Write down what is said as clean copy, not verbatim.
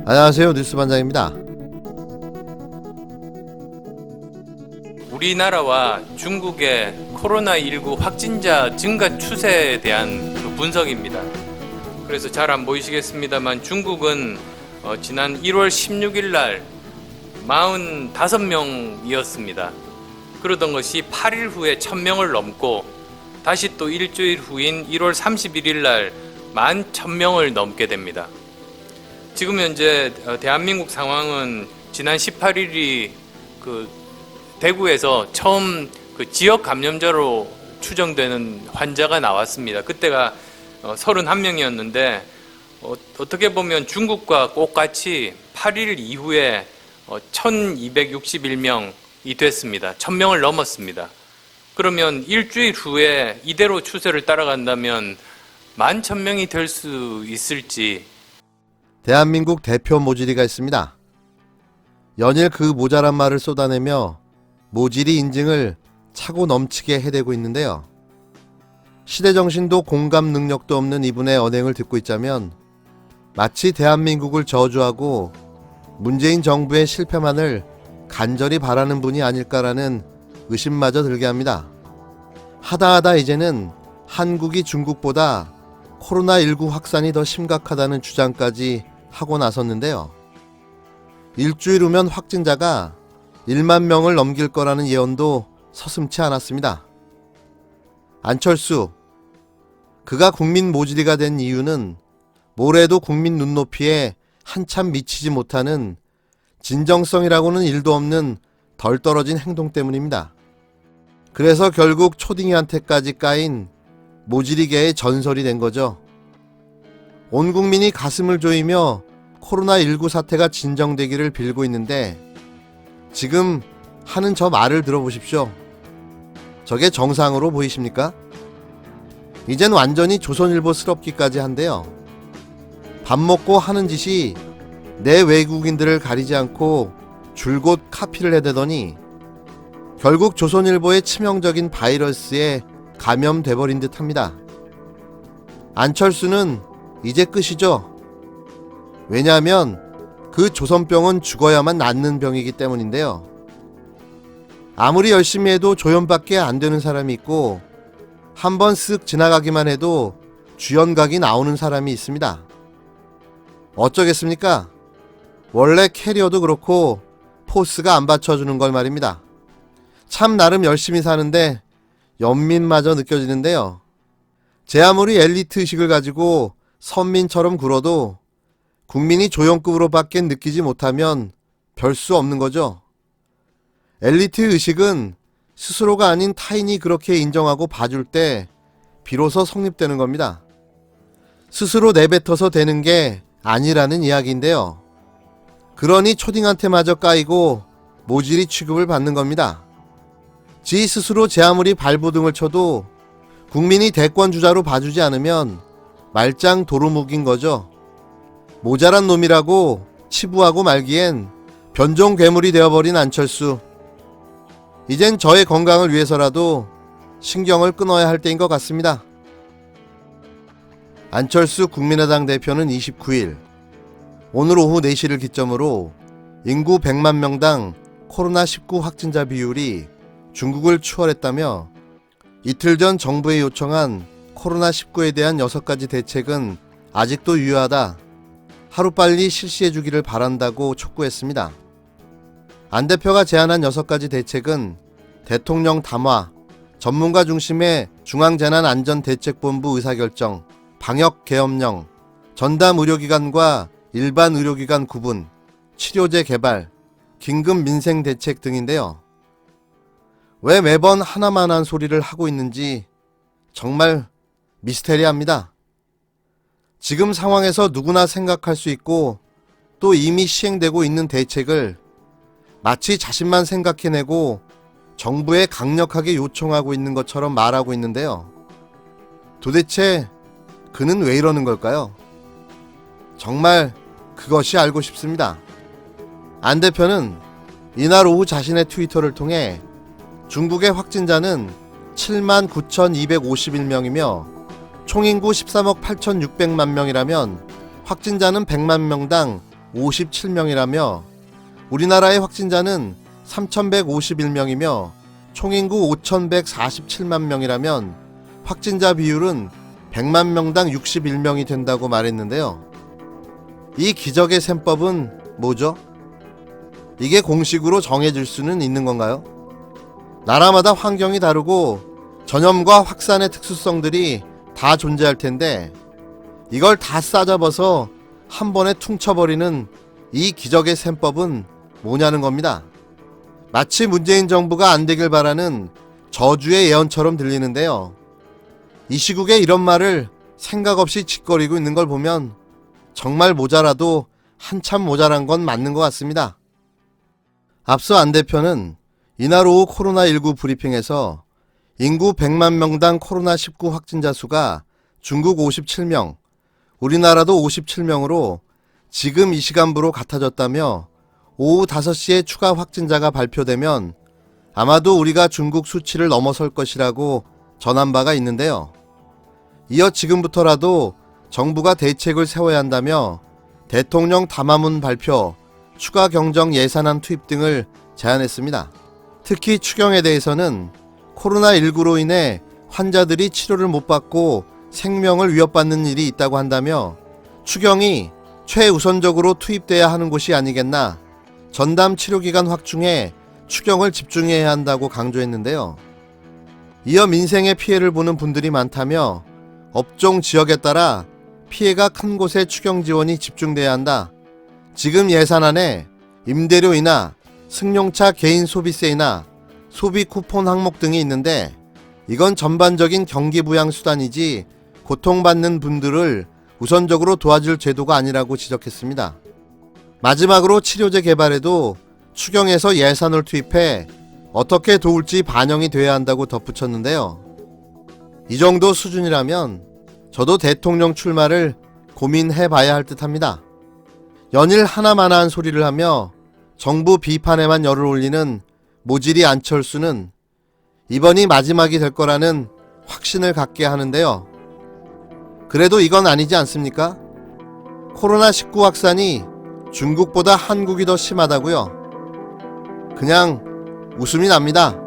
안녕하세요. 뉴스반장입니다. 우리나라와 중국의 코로나19 확진자 증가 추세에 대한 분석입니다. 그래서 잘 안 보이시겠습니다만 중국은 지난 1월 16일 날 45명이었습니다. 그러던 것이 8일 후에 1000명을 넘고 다시 또 일주일 후인 1월 31일 날 11,000명을 넘게 됩니다. 지금 현재 대한민국 상황은 지난 18일이 대구에서 처음 지역 감염자로 추정되는 환자가 나왔습니다. 그때가 31명이었는데 어떻게 보면 중국과 똑같이 8일 이후에 1261명이 됐습니다. 1000명을 넘었습니다. 그러면 일주일 후에 이대로 추세를 따라간다면 11,000명이 될 수 있을지. 대한민국 대표 모지리가 있습니다. 연일 그 모자란 말을 쏟아내며 모지리 인증을 차고 넘치게 해대고 있는데요. 시대정신도 공감 능력도 없는 이분의 언행을 듣고 있자면 마치 대한민국을 저주하고 문재인 정부의 실패만을 간절히 바라는 분이 아닐까라는 의심마저 들게 합니다. 하다하다 이제는 한국이 중국보다 코로나19 확산이 더 심각하다는 주장까지 하고 나섰는데요. 일주일 후면 확진자가 1만 명을 넘길 거라는 예언도 서슴지 않았습니다. 안철수, 그가 국민 모지리가 된 이유는 뭐래도 국민 눈높이에 한참 미치지 못하는 진정성이라고는 일도 없는 덜 떨어진 행동 때문입니다. 그래서 결국 초딩이한테까지 까인 모지리계의 전설이 된 거죠. 온 국민이 가슴을 조이며 코로나19 사태가 진정되기를 빌고 있는데 지금 하는 저 말을 들어보십시오. 저게 정상으로 보이십니까? 이젠 완전히 조선일보스럽기까지 한데요. 밥 먹고 하는 짓이 내 외국인들을 가리지 않고 줄곧 카피를 해대더니 결국 조선일보의 치명적인 바이러스에 감염돼버린 듯합니다. 안철수는 이제 끝이죠. 왜냐하면 그 조선병은 죽어야만 낫는 병이기 때문인데요. 아무리 열심히 해도 조연밖에 안 되는 사람이 있고 한번 쓱 지나가기만 해도 주연각이 나오는 사람이 있습니다. 어쩌겠습니까? 원래 캐리어도 그렇고 포스가 안 받쳐주는 걸 말입니다. 참 나름 열심히 사는데 연민마저 느껴지는데요. 제 아무리 엘리트 의식을 가지고 선민처럼 굴어도 국민이 조연급으로 밖에 느끼지 못하면 별 수 없는 거죠. 엘리트 의식은 스스로가 아닌 타인이 그렇게 인정하고 봐줄 때 비로소 성립되는 겁니다. 스스로 내뱉어서 되는 게 아니라는 이야기인데요. 그러니 초딩한테마저 까이고 모질이 취급을 받는 겁니다. 지 스스로 제 아무리 발부등을 쳐도 국민이 대권주자로 봐주지 않으면 말짱 도루묵인 거죠. 모자란 놈이라고 치부하고 말기엔 변종 괴물이 되어버린 안철수. 이젠 저의 건강을 위해서라도 신경을 끊어야 할 때인 것 같습니다. 안철수 국민의당 대표는 29일 오늘 오후 4시를 기점으로 인구 100만 명당 코로나19 확진자 비율이 중국을 추월했다며 이틀 전 정부에 요청한 코로나19에 대한 6가지 대책은 아직도 유효하다. 하루빨리 실시해주기를 바란다고 촉구했습니다. 안 대표가 제안한 6가지 대책은 대통령 담화, 전문가 중심의 중앙재난안전대책본부 의사결정, 방역계엄령, 전담 의료기관과 일반 의료기관 구분, 치료제 개발, 긴급 민생대책 등인데요. 왜 매번 하나만한 소리를 하고 있는지 정말 미스테리합니다. 지금 상황에서 누구나 생각할 수 있고 또 이미 시행되고 있는 대책을 마치 자신만 생각해내고 정부에 강력하게 요청하고 있는 것처럼 말하고 있는데요. 도대체 그는 왜 이러는 걸까요? 정말 그것이 알고 싶습니다. 안 대표는 이날 오후 자신의 트위터를 통해 중국의 확진자는 79,251명이며 총인구 13억 8,600만 명이라면 확진자는 100만 명당 57명이라며 우리나라의 확진자는 3,151명이며 총인구 5,147만 명이라면 확진자 비율은 100만 명당 61명이 된다고 말했는데요. 이 기적의 셈법은 뭐죠? 이게 공식으로 정해질 수는 있는 건가요? 나라마다 환경이 다르고 전염과 확산의 특수성들이 다 존재할 텐데 이걸 다 싸잡아서 한 번에 퉁쳐버리는 이 기적의 셈법은 뭐냐는 겁니다. 마치 문재인 정부가 안 되길 바라는 저주의 예언처럼 들리는데요. 이 시국에 이런 말을 생각 없이 짓거리고 있는 걸 보면 정말 모자라도 한참 모자란 건 맞는 것 같습니다. 앞서 안 대표는 이날 오후 코로나19 브리핑에서 인구 100만 명당 코로나19 확진자 수가 중국 57명, 우리나라도 57명으로 지금 이 시간부로 같아졌다며 오후 5시에 추가 확진자가 발표되면 아마도 우리가 중국 수치를 넘어설 것이라고 전한 바가 있는데요. 이어 지금부터라도 정부가 대책을 세워야 한다며 대통령 담화문 발표, 추가 경정 예산안 투입 등을 제안했습니다. 특히 추경에 대해서는 코로나19로 인해 환자들이 치료를 못 받고 생명을 위협받는 일이 있다고 한다며 추경이 최우선적으로 투입돼야 하는 곳이 아니겠나, 전담 치료기관 확충에 추경을 집중해야 한다고 강조했는데요. 이어 민생의 피해를 보는 분들이 많다며 업종 지역에 따라 피해가 큰 곳에 추경 지원이 집중돼야 한다. 지금 예산안에 임대료이나 승용차 개인 소비세이나 소비 쿠폰 항목 등이 있는데 이건 전반적인 경기 부양 수단이지 고통받는 분들을 우선적으로 도와줄 제도가 아니라고 지적했습니다. 마지막으로 치료제 개발에도 추경에서 예산을 투입해 어떻게 도울지 반영이 돼야 한다고 덧붙였는데요. 이 정도 수준이라면 저도 대통령 출마를 고민해 봐야 할 듯합니다. 연일 하나만한 소리를 하며 정부 비판에만 열을 올리는 모질이 안철수는 이번이 마지막이 될 거라는 확신을 갖게 하는데요. 그래도 이건 아니지 않습니까? 코로나19 확산이 중국보다 한국이 더 심하다고요? 그냥 웃음이 납니다.